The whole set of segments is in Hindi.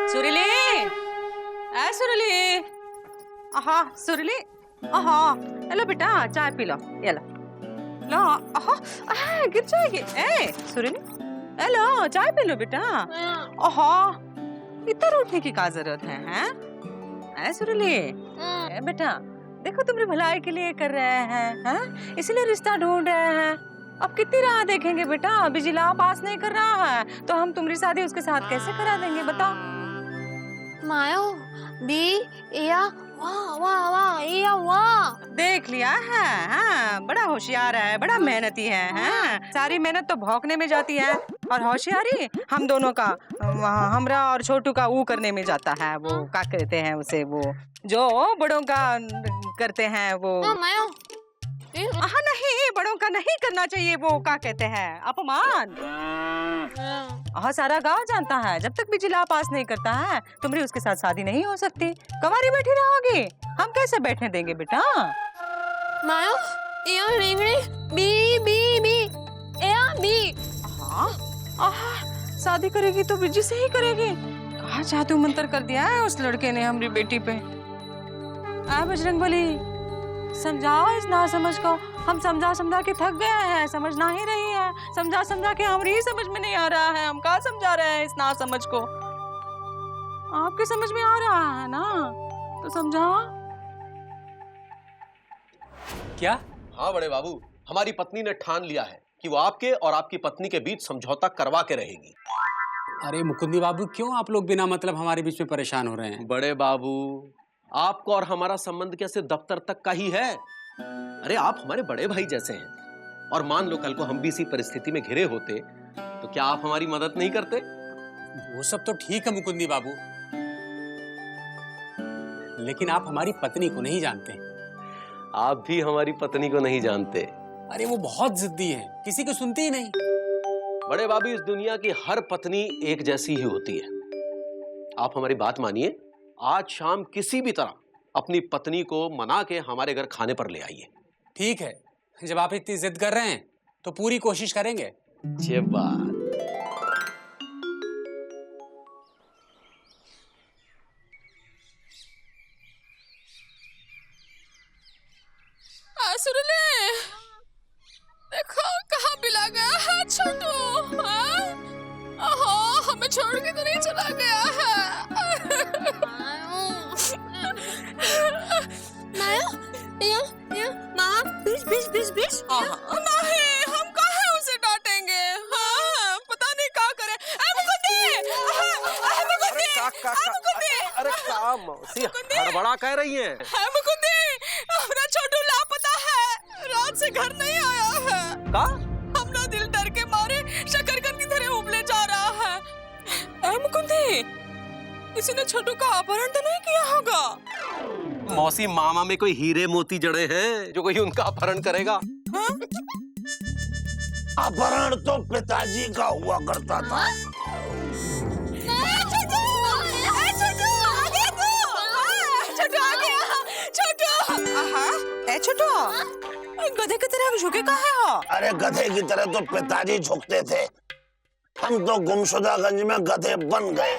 सुरीली, ऐ सुरीली, आहा सुरीली, आहा, हेलो बेटा चाय पी लो, ये लो, लो, आहा, गिर जाएगी, ए सुरीली, हेलो चाय पी लो बेटा, आहा, इतना उठने की क्या जरूरत है, हैं? ऐ सुरीली, ए बेटा, देखो तुम्हारी भलाई के लिए कर रहे हैं, हैं? इसीलिए रिश्ता ढूंढ रहे हैं। अब कितनी राह देखेंगे बेटा, बिजला पास नहीं कर रहा है तो हम तुम्हारी शादी उसके साथ कैसे करा देंगे बताओ? मायो बी या वाह वाह वाह या वाह देख लिया है, हाँ, बड़ा होशियार है, बड़ा मेहनती है, हाँ? सारी मेहनत तो भौंकने में जाती है और होशियारी हम दोनों का, हमरा और छोटू का वो करने में जाता है, वो क्या कहते हैं उसे, वो जो बड़ों का करते हैं वो। मायो हाँ नहीं, बड़ों का नहीं करना चाहिए, वो क्या कहते हैं अपमान। हाँ सारा गांव जानता है, जब तक बिजला पास नहीं करता है तुम्हारी उसके साथ शादी नहीं हो सकती। कवारी बैठी रहोगी, हम कैसे बैठने देंगे बेटा? मायो या रिंगड़ी बी बी बी या बी। हाँ शादी करेगी तो बिजी से ही करेगी। कहाँ जादू मंत्र कर दिया है उस लड़के ने हमारी बेटी पे। बजरंगबली समझाओ इस ना समझ को, हम समझा समझा के थक गए हैं, समझना ही रही है, समझा समझा के हमारी ही समझ में नहीं आ रहा है, हम कहाँ समझा रहे हैं इस ना समझ को? आपके समझ में आ रहा है ना तो समझाओ। क्या? हाँ बड़े बाबू, हमारी पत्नी ने ठान लिया है कि वो आपके और आपकी पत्नी के बीच समझौता करवा के रहेगी। अरे मुकुंदी बाबू, क्यों आप लोग बिना मतलब हमारे बीच में परेशान हो रहे हैं? बड़े बाबू, आपको और हमारा संबंध क्या सिर्फ दफ्तर तक का ही है? अरे आप हमारे बड़े भाई जैसे हैं, और मान लो कल को हम भी इसी परिस्थिति में घिरे होते तो क्या आप हमारी मदद नहीं करते? वो सब तो ठीक है मुकुंदी बाबू, लेकिन आप हमारी पत्नी को नहीं जानते। आप भी हमारी पत्नी को नहीं जानते। अरे वो बहुत जिद्दी है, किसी को सुनती ही नहीं। बड़े बाबू, इस दुनिया की हर पत्नी एक जैसी ही होती है। आप हमारी बात मानिए, आज शाम किसी भी तरह अपनी पत्नी को मना के हमारे घर खाने पर ले आइए। ठीक है, जब आप इतनी जिद कर रहे हैं तो पूरी कोशिश करेंगे। ये बात। सुरले देखो कहाँ पिला गया है छोटू, हमें छोड़ के तो नहीं चला गया है। नहीं, हम कहाँ उसे डांटेंगे, पता नहीं क्या करे। अरे काम हड़बड़ा कह रही हैं? अपना छोटू लापता है, रात से घर नहीं आया है। का? अपना दिल डर के मारे शकरकंद की तरह उबले जा रहा है। मुकुंदी, किसी ने छोटू का अपहरण तो नहीं किया होगा? मौसी, मामा में कोई हीरे मोती जड़े हैं जो कोई उनका अपहरण करेगा? अपहरण तो पिताजी का हुआ करता था। छोटू गधे की तरह झुके कहाँ हो? अरे गधे की तरह तो पिताजी झुकते थे, हम तो गुमशुदागंज में गधे बन गए।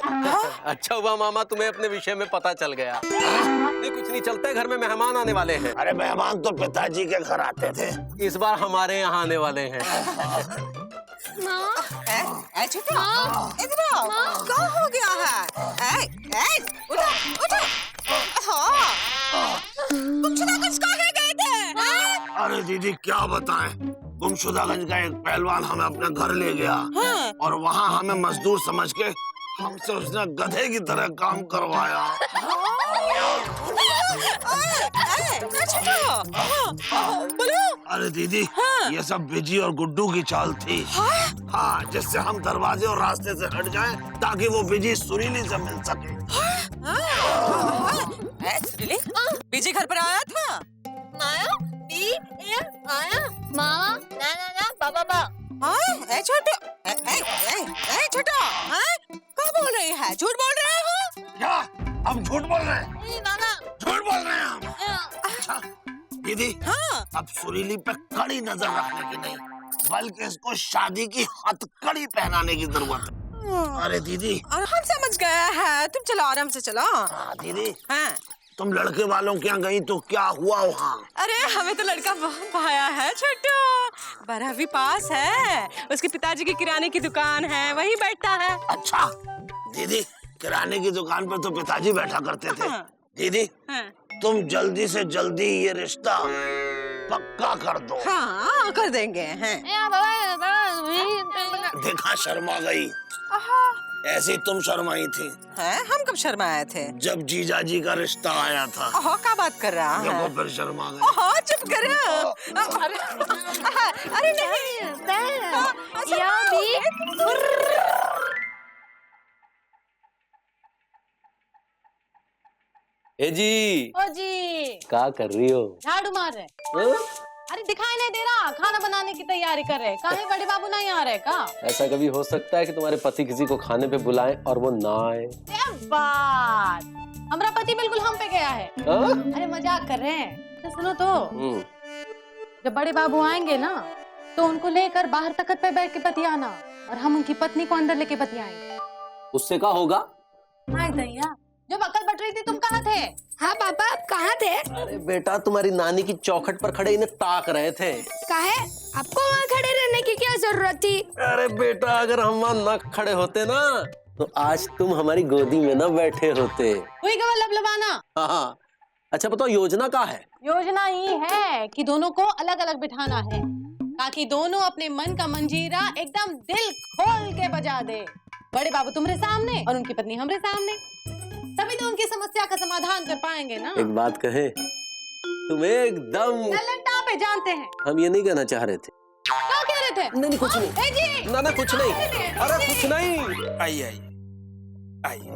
अच्छा हुआ मामा तुम्हें अपने विषय में पता चल गया। नहीं कुछ नहीं, चलते घर में मेहमान आने वाले हैं। अरे मेहमान तो पिताजी के घर आते थे, इस बार हमारे यहाँ आने वाले हैं। छोटू इधर आओ, क्या हो गया है? उठो उठो, गुमशुदागंज कहाँ गए थे? अरे दीदी क्या बताएं, गुमशुदागंज का एक पहलवान हमें अपने घर ले गया, और वहाँ हमें मजदूर समझ के हमसे उसने गधे की तरह काम करवाया। अरे दीदी, ये सब बिजी और गुड्डू की चाल थी। हाँ, जिससे हम दरवाजे और रास्ते से हट जाएं ताकि वो बिजी सुरीली से मिल सके। बिजी घर पर आया था? मामा ना ना ना बाबा बा। छोटू छोटू क्या बोल रही है? झूठ बोल रहे हो? क्या हम झूठ बोल रहे हैं? नाना झूठ बोल रहे हैं हम? अच्छा दीदी, अब सुरीली पे कड़ी नजर रखने की नहीं, बल्कि इसको शादी की हथकड़ी पहनाने की जरूरत है। अरे दीदी। और हम समझ गए हैं, तुम चलो आराम से चलो। हाँ दीदी, हाँ तुम लड़के वालों के यहाँ गई तो क्या हुआ वहाँ? अरे हमें तो लड़का भाया है छोटू, 12वीं पास है, उसके पिताजी की किराने की दुकान है, वही बैठता है। अच्छा दीदी, किराने की दुकान पर तो पिताजी बैठा करते थे। हाँ। दीदी हाँ। तुम जल्दी से जल्दी ये रिश्ता पक्का कर दो। हाँ कर देंगे हैं। देखा शर्मा गई, ऐसी तुम शर्माई थी हैं? हम कब शर्माए थे? जब जीजा जी का रिश्ता आया था। ओहो क्या बात कर रहा है? देखो फिर शर्मा गई। ओहो चुप करो। अरे नहीं ए जी, ओ जी, क्या कर रही हो? झाड़ू मार रहे। हाँ? अरे दिखाई नहीं दे रहा, खाना बनाने की तैयारी कर रहे। काहे बड़े बाबू नहीं आ रहे का? ऐसा कभी हो सकता है कि तुम्हारे पति किसी को खाने पे बुलाएं और वो ना आए? क्या बात, हमारा पति बिल्कुल हम पे गया है। हाँ? अरे मजाक कर रहे हैं। तो सुनो तो, हम्म, जब बड़े बाबू आएंगे ना तो उनको लेकर बाहर तख्त पे बैठ के बतियाना और हम उनकी पत्नी को अंदर लेके बतियाएंगे। उससे क्या होगा? हाय दैया, जब अकल बट रही थी तुम कहाँ थे? हाँ पापा, आप कहाँ थे? अरे बेटा, तुम्हारी नानी की चौखट पर खड़े इन्हें ताक रहे थे। काहे? आपको वहाँ खड़े रहने की क्या जरूरत थी? अरे बेटा, अगर हम वहाँ न खड़े होते ना तो आज तुम हमारी गोदी में न बैठे होते। हुई गवा लबलबाना। हाँ, अच्छा बताओ योजना क्या है? योजना ये है कि दोनों को अलग अलग बिठाना है ताकि दोनों अपने मन का मंजीरा एकदम दिल खोल के बजा दे। बड़े बाबू तुम्हारे सामने और उनकी पत्नी हमारे सामने, तभी तो उनकी समस्या का समाधान कर पाएंगे ना। एक बात कहे, तुम एकदम टैलेंट पे जानते हैं। हम ये नहीं कहना चाह रहे थे। क्या कह रहे थे? नहीं कुछ नहीं। ए जी, ना कुछ नहीं। अरे कुछ नहीं। आइए आइए आइए।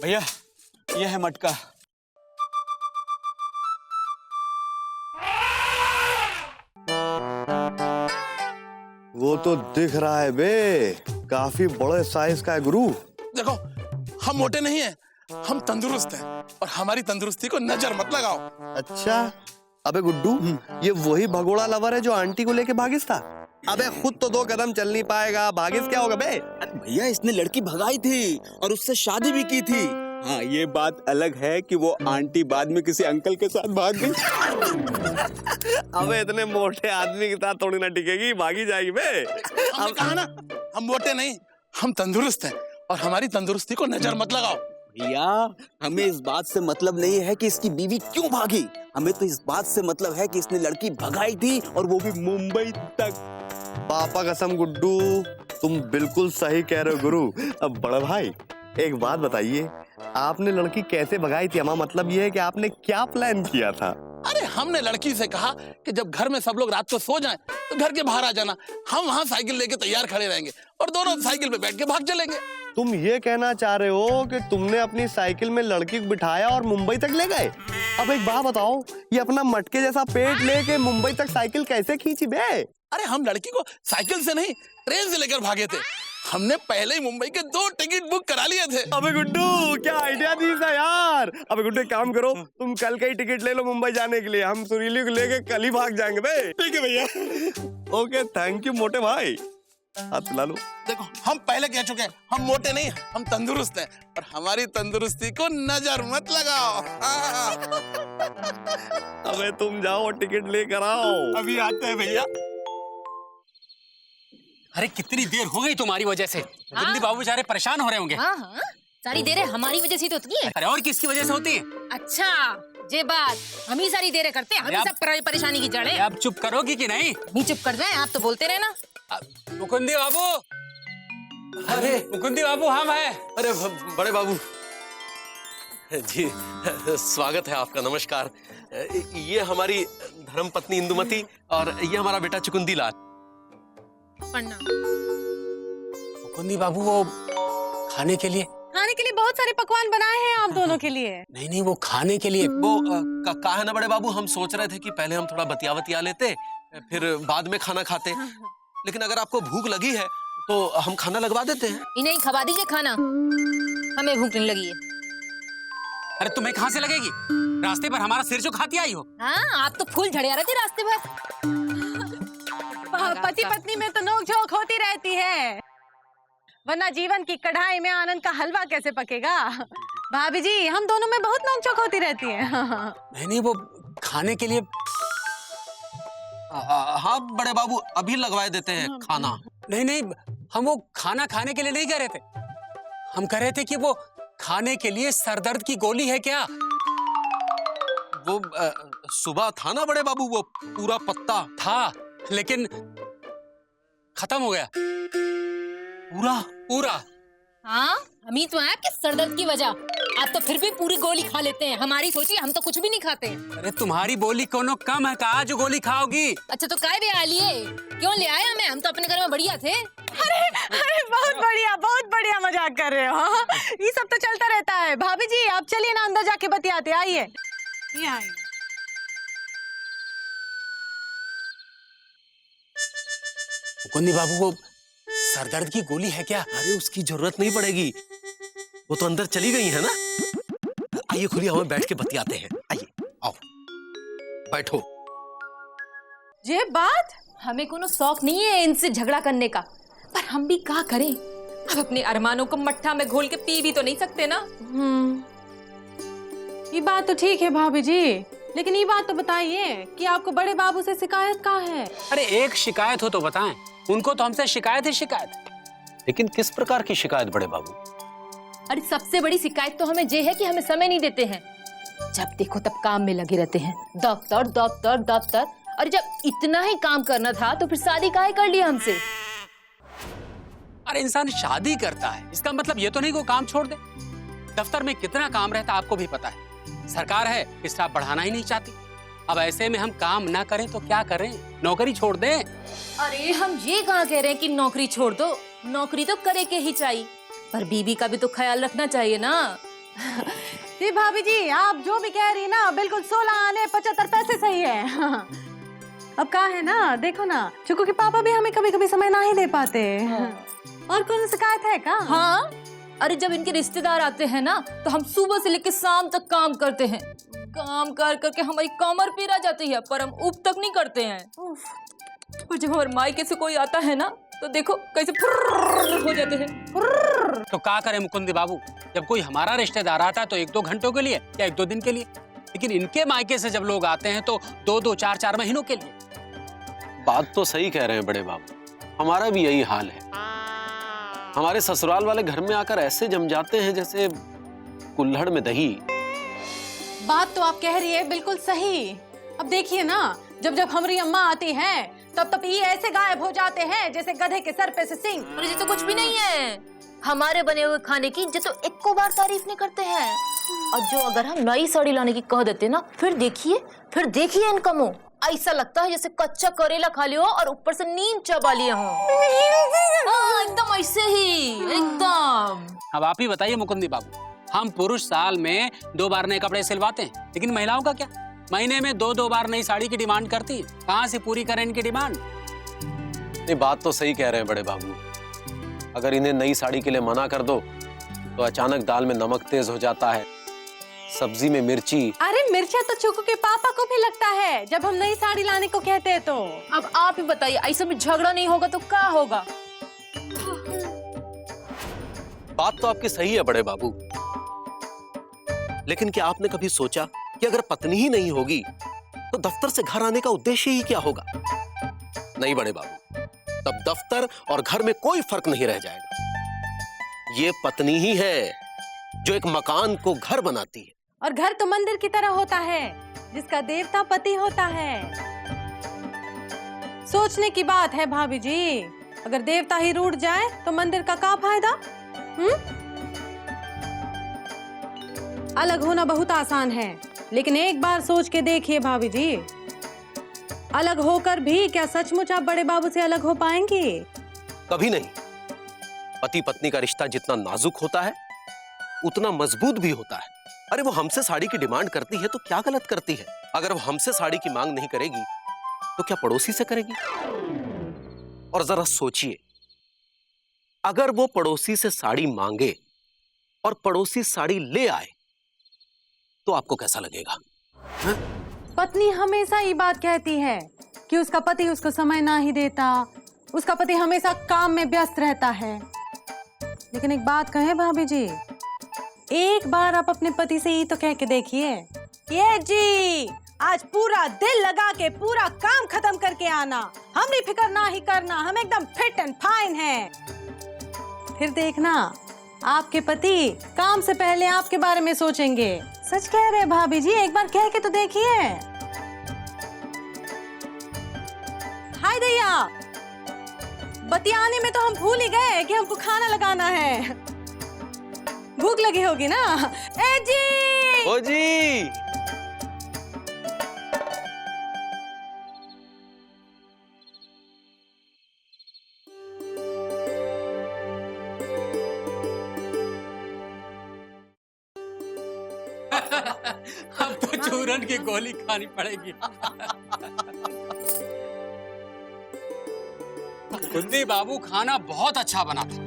भैया ये है मटका। वो तो दिख रहा है बे, काफी बड़े साइज का है गुरु। देखो, हम मोटे नहीं हैं, हम तंदुरुस्त हैं और हमारी तंदुरुस्ती को नजर मत लगाओ। अच्छा, अबे गुड्डू, ये वही भगोड़ा लवर है जो आंटी को लेके भागिस था? अबे खुद तो 2 कदम चल नहीं पाएगा, भागिस क्या होगा बे? भैया इसने लड़की भगाई थी और उससे शादी भी की थी। हाँ, ये बात अलग है कि वो आंटी बाद में किसी अंकल के साथ भाग गई। अबे इतने मोटे आदमी के साथ थोड़ी ना टिकेगी, भागी जाएगी बे। हमने कहा ना, हम मोटे नहीं, हम तंदुरुस्त हैं और हमारी तंदुरुस्ती को नजर मत लगाओ। भैया हमें इस बात से मतलब नहीं है कि इसकी बीवी क्यों भागी, हमें तो इस बात से मतलब है कि इसने लड़की भगाई थी और वो भी मुंबई तक। पापा कसम गुड्डू, तुम बिल्कुल सही कह रहे हो गुरु। अब बड़ा भाई एक बात बताइए, आपने लड़की कैसे भगाई थी? हमारा मतलब ये है कि आपने क्या प्लान किया था? अरे हमने लड़की से कहा कि जब घर में सब लोग रात को सो जाएं तो घर के बाहर आ जाना, हम वहाँ साइकिल लेके तैयार खड़े रहेंगे और दोनों साइकिल पे बैठ के भाग चलेंगे। तुम ये कहना चाह रहे हो कि तुमने अपनी साइकिल में लड़की को बिठाया और मुंबई तक ले गए? अब एक बात बताओ, ये अपना मटके जैसा पेट लेके मुंबई तक साइकिल कैसे खींची बे? अरे हम लड़की को साइकिल से नहीं, ट्रेन से लेकर भागे थे। हमने पहले ही मुंबई के 2 टिकट बुक करा लिए थे। अबे गुड्डू, क्या आइडिया दी था यार। अबे गुड्डू एक काम करो, तुम कल का ही टिकट ले लो मुंबई जाने के लिए, हम सुरीली को लेके कल ही भाग जाएंगे बे। ठीक है भैया। ओके, थैंक यू मोटे भाई। हाथ पिला लो। देखो, हम पहले कह चुके हैं, हम मोटे नहीं, हम तंदुरुस्त हैं और हमारी तंदुरुस्ती को नजर मत लगाओ। अबे तुम जाओ टिकट लेकर आओ। अभी आते हैं भैया। अरे कितनी देर हो गई तुम्हारी वजह से, मुकुंदी बाबू बेचारे परेशान हो रहे होंगे। हाँ हाँ, सारी देर हमारी वजह से तो होती है। अरे और किसकी वजह से होती है? अच्छा, ये बात हम ही सारी देर करते हैं, हम ही आप- सब परेशानी की जड़ है। आप चुप करोगी कि नहीं? नहीं चुप कर जाए, आप तो बोलते रहे ना। मुकुंदी बाबू, अरे मुकुंदी बाबू हम है। अरे बड़े बाबू जी, स्वागत है आपका, नमस्कार। ये हमारी धर्मपत्नी इंदुमती और ये हमारा बेटा चुकुंदी लाल। मुकुंदी बाबू, वो खाने के लिए बहुत सारे पकवान बनाए हैं आप दोनों के लिए। नहीं, वो खाने के लिए। वो कहा है ना बड़े बाबू, हम सोच रहे थे कि पहले हम थोड़ा बतिया लेते, फिर बाद में खाना खाते, लेकिन अगर आपको भूख लगी है तो हम खाना लगवा देते हैं। इन्हें खवा दीजिए खाना, हमें भूख नहीं लगी है। अरे तुम्हें कहाँ से लगेगी? रास्ते पर हमारा सिर जो खाती आई हो। हाँ, आप तो फूल झड़िया रहे थे रास्ते भर। पति पत्नी में तो नोक-झोंक होती रहती है, वरना जीवन की कढ़ाई में आनंद का हलवा कैसे पकेगा? भाभी जी, हम दोनों में बहुत नोक-झोंक होती रहती है। नहीं, वो खाने के लिए। हाँ बड़े बाबू, अभी लगवाए देते हैं खाना। नहीं, हम वो खाना खाने के लिए नहीं कह रहे थे। हम कह रहे थे कि वो खाने के लिए सरदर्द की गोली है क्या? वो सुबह था ना बड़े बाबू, वो पूरा पत्ता था, लेकिन खत्म हो गया पूरा। हाँ, हम ही तो हैं आपके सरदर्द की वजह। आप तो फिर भी पूरी गोली खा लेते हैं, हमारी सोचिए, हम तो कुछ भी नहीं खाते। अरे तुम्हारी बोली कोनो कम है का जो गोली खाओगी? अच्छा तो काय भी आ लिए? क्यों ले आया हमें? हम तो अपने घर में बढ़िया थे। अरे बहुत बढ़िया मजाक कर रहे हो। हाँ? ये सब तो चलता रहता है। भाभी जी, आप चलिए ना, अंदर जाके बतियाते। आइए। मुकुंदी बाबू, वो सरदर्द की गोली है क्या? अरे उसकी जरूरत नहीं पड़ेगी, वो तो अंदर चली गई है ना। आइए खुली हवा में बैठ के बतियाते हैं। आइए, आओ बैठो। ये बात हमें कोनो शौक नहीं है इनसे झगड़ा करने का, पर हम भी क्या करें? अब अपने अरमानों को मट्ठा में घोल के पी भी तो नहीं सकते ना। ये बात तो ठीक है भाभी जी, लेकिन ये बात तो बताइए कि आपको बड़े बाबू से शिकायत का है? अरे एक शिकायत हो तो बताएं। उनको तो हमसे शिकायत ही शिकायत। लेकिन किस प्रकार की शिकायत बड़े बाबू? अरे सबसे बड़ी शिकायत तो हमें ये है कि हमें समय नहीं देते हैं। जब देखो तब काम में लगे रहते हैं, दफ्तर दफ्तर दफ्तर। और जब इतना ही काम करना था तो फिर शादी काहे कर लिया हमसे? अरे इंसान शादी करता है, इसका मतलब ये तो नहीं कि वो काम छोड़ दे। दफ्तर में कितना काम रहता है आपको भी पता है। सरकार है, स्टाफ बढ़ाना ही नहीं चाहती। अब ऐसे में हम काम ना करें तो क्या करें? नौकरी छोड़ दें? अरे हम ये कहाँ कह रहे हैं कि नौकरी छोड़ दो, नौकरी तो करे के ही चाहिए, पर बीबी का भी तो ख्याल रखना चाहिए ना। जी भाभी जी, आप जो भी कह रही है ना, बिल्कुल 16 आने 75 पैसे सही है। अब कहा है ना, देखो ना, चुकू के पापा भी हमें कभी कभी समय ना ही दे पाते। और कौन शिकायत है का? हाँ, अरे जब इनके रिश्तेदार आते हैं ना तो हम सुबह से लेकर शाम तक काम करते हैं। काम कर करके हमारी कमर पीरा जाती है, पर हम उप तक नहीं करते हैं। और जब हमारे मायके से कोई आता है ना तो देखो कैसे फुर्र हो जाते हैं। तो क्या करें मुकुंदी बाबू? जब कोई हमारा रिश्तेदार आता है तो 1-2 घंटों के लिए या 1-2 दिन के लिए, लेकिन इनके मायके से जब लोग आते हैं तो 2-2, 4-4 महीनों के लिए। बात तो सही कह रहे हैं बड़े बाबू, हमारा भी यही हाल है। हमारे ससुराल वाले घर में आकर ऐसे जम जाते हैं जैसे कुल्हड़ में दही। बात तो आप कह रही है बिल्कुल सही। अब देखिए ना, जब जब हमारी अम्मा आती हैं, तब ये ऐसे गायब हो जाते हैं जैसे गधे के सर पे से सिंग। अरे ये तो कुछ भी नहीं है। हमारे बने हुए खाने की जो तो एको बार तारीफ नहीं करते हैं, और जो अगर हम नई साड़ी लाने की कह देते ना, फिर देखिए इनका मुंह ऐसा लगता है जैसे कच्चा करेला खा लिया हो और ऊपर से नीम चबा लिए हो। हाँ, एकदम ऐसे ही, एकदम। अब आप ही बताइए मुकुंदी बाबू, हम पुरुष साल में 2 बार नए कपड़े सिलवाते हैं, लेकिन महिलाओं का क्या? महीने में 2-2 बार नई साड़ी की डिमांड करती है। कहाँ से पूरी करें इनकी डिमांड? नहीं, बात तो सही कह रहे हैं बड़े बाबू। अगर इन्हें नई साड़ी के लिए मना कर दो तो अचानक दाल में नमक तेज हो जाता है, सब्जी में मिर्ची। अरे मिर्चा तो चुकू के पापा को भी लगता है जब हम नई साड़ी लाने को कहते हैं तो। अब आप ही बताइए, ऐसे में झगड़ा नहीं होगा तो क्या होगा? बात तो आपकी सही है बड़े बाबू, लेकिन क्या आपने कभी सोचा कि अगर पत्नी ही नहीं होगी तो दफ्तर से घर आने का उद्देश्य ही क्या होगा? नहीं बड़े बाबू, तब दफ्तर और घर में कोई फर्क नहीं रह जाएगा। ये पत्नी ही है जो एक मकान को घर बनाती है। और घर तो मंदिर की तरह होता है जिसका देवता पति होता है। सोचने की बात है भाभी जी, अगर देवता ही रूठ जाए तो मंदिर का क्या फायदा? अलग होना बहुत आसान है, लेकिन एक बार सोच के देखिए भाभी जी, अलग होकर भी क्या सचमुच आप बड़े बाबू से अलग हो पाएंगी? कभी नहीं। पति पत्नी का रिश्ता जितना नाजुक होता है उतना मजबूत भी होता है। अरे वो हमसे साड़ी की डिमांड करती है तो क्या गलत करती है? अगर वो हमसे साड़ी की मांग नहीं करेगी तो क्या पड़ोसी से करेगी? और जरा सोचिए, अगर वो पड़ोसी से साड़ी मांगे और पड़ोसी साड़ी ले आए तो आपको कैसा लगेगा? पत्नी हमेशा ये बात कहती है कि उसका पति उसको समय ना ही देता, उसका पति हमेशा काम में व्यस्त रहता है। लेकिन एक बात कहे भाभी जी, एक बार आप अपने पति से ही तो कह के देखिए, ये जी आज पूरा दिल लगा के पूरा काम खत्म करके आना, हमरी फिक्र ना ही करना, हम एकदम फिट एंड फाइन हैं। फिर देखना आपके पति काम से पहले आपके बारे में सोचेंगे। सच कह रहे भाभी जी, एक बार कह के तो देखिए। हाय दैया, बतियाने में तो हम भूल ही गए कि हमको खाना लगाना है। भूख लगी होगी ना? ए जी! ओ जी! अब तो चूरन की गोली खानी पड़ेगी। कुंदी बाबू खाना बहुत अच्छा बना था।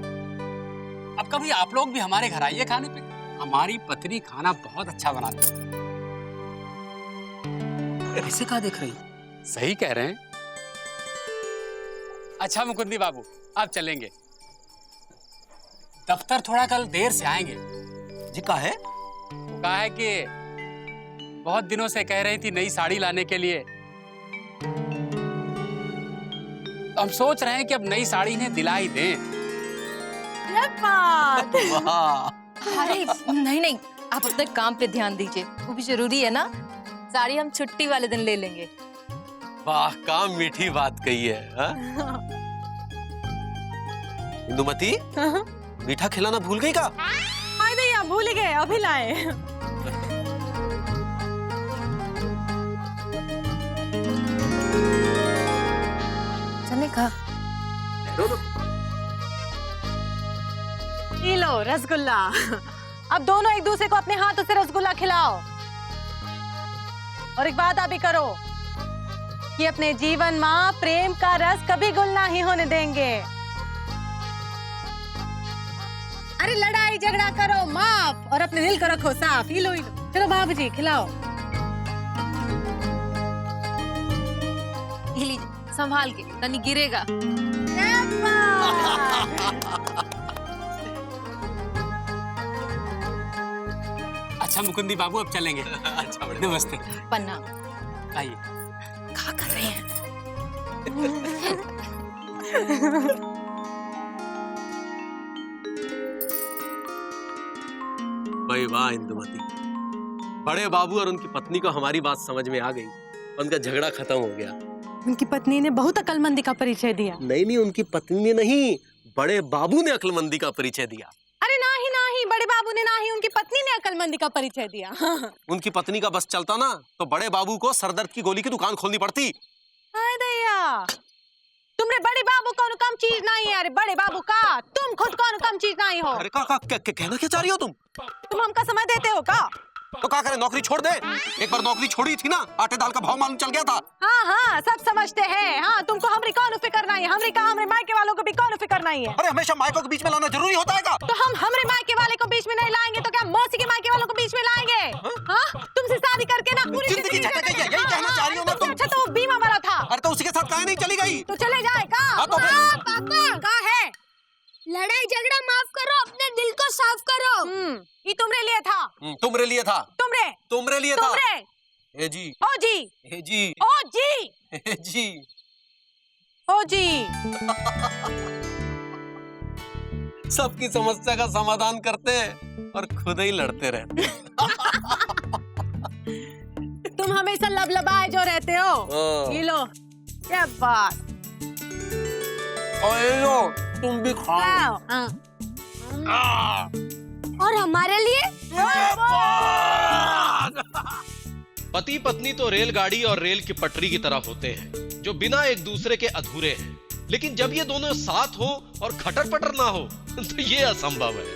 अब कभी आप लोग भी हमारे घर आइए खाने पे। हमारी पत्नी खाना बहुत अच्छा बनाती है। ऐसे कहाँ देख रही? सही कह रहे हैं। अच्छा मुकुंदी बाबू, अब चलेंगे। दफ्तर थोड़ा कल देर से आएंगे। जी का है? वो कहा है कि बहुत दिनों से कह रही थी नई साड़ी लाने के लिए। तो हम सोच रहे हैं कि अब नई साड़ी इन्हें दिला ही दें। अरे नहीं नहीं, आप अपने काम पे ध्यान दीजिए, वो भी जरूरी है ना। साड़ी हम छुट्टी वाले दिन ले लेंगे। वाह, काम मीठी बात कही है। इंदुमती, मीठा खिलाना भूल गई का? हाय दैया, भूल ही गए, अभी लाए। चले का? ये लो रसगुल्ला। अब दोनों एक दूसरे को अपने हाथों से रसगुल्ला खिलाओ। और एक बात आप भी करो कि अपने जीवन में प्रेम का रस कभी गुल नहीं होने देंगे। अरे लड़ाई झगड़ा करो माफ और अपने दिल को रखो साफ। ये लो चलो भाभी जी खिलाओ। ये लीजिए, संभाल के, तनी गिरेगा। अच्छा मुकुंदी बाबू, अब चलेंगे। अच्छा, नमस्ते। पन्ना आइए। क्या कर रहे हैं? भाई वाह इंदुमती, बड़े बाबू और उनकी पत्नी को हमारी बात समझ में आ गई। उनका झगड़ा खत्म हो गया। उनकी पत्नी ने बहुत अक्लमंदी का परिचय दिया। नहीं, उनकी पत्नी ने नहीं, बड़े बाबू ने अक्लमंदी का परिचय दिया। अरे नहीं, बड़े बाबू ने नहीं, उनकी पत्नी ने अक्लमंदी का परिचय दिया। उनकी पत्नी का बस चलता ना तो बड़े बाबू को सरदर्द की गोली की दुकान खोलनी पड़ती। हाय दैया, तुमरे बड़े बाबू कौन कम चीज नहीं है। अरे बड़े बाबू का तुम खुद कौन कम चीज नहीं हो। अरे कहना क्या चाह रही हो तुम? तुम हमका समय देते हो का? तो क्या करे, नौकरी छोड़ दे। एक बार नौकरी छोड़ी थी ना, आटे दाल का भाव मालूम चल गया था। हाँ, सब समझते हैं। हाँ, तुमको हमरी कौन फिक्र नहीं है। हमरे मायके वालों को भी कौन फिक्र नहीं है। अरे हमेशा मायकों के बीच में लाना जरूरी होता है का? तो हम हमरे मायके वाले को बीच में नहीं लाएंगे तो क्या मौसी के मायके वालों को बीच में लाएंगे? हाँ, तुमसे शादी करके ना पूरी जिंदगी झटक गई है, यही कहना चाह रही हो ना तुम? अच्छा तो बीमा वाला था। अरे तो उसी के साथ काहे नहीं चली गई? तो चले जाए का? पापा कहाँ है? लड़ाई झगड़ा माफ करो, अपने दिल को साफ करो। ये तुमरे लिए था। तुमरे लिए था। तुमरे लिए था। ए जी, ओ जी, ए जी, ओ जी, ए जी, ओ जी। सबकी समस्या का समाधान करते हैं और खुद ही लड़ते रहते हैं। तुम हमेशा लबलबाए जो रहते हो। ये लो, क्या बात। और ये लो, तुम भी खाओ। और हमारे लिए पति पत्नी तो रेलगाड़ी और रेल की पटरी की तरह होते हैं जो बिना एक दूसरे के अधूरे हैं, लेकिन जब ये दोनों साथ हो और खटर पटर ना हो तो ये असंभव है।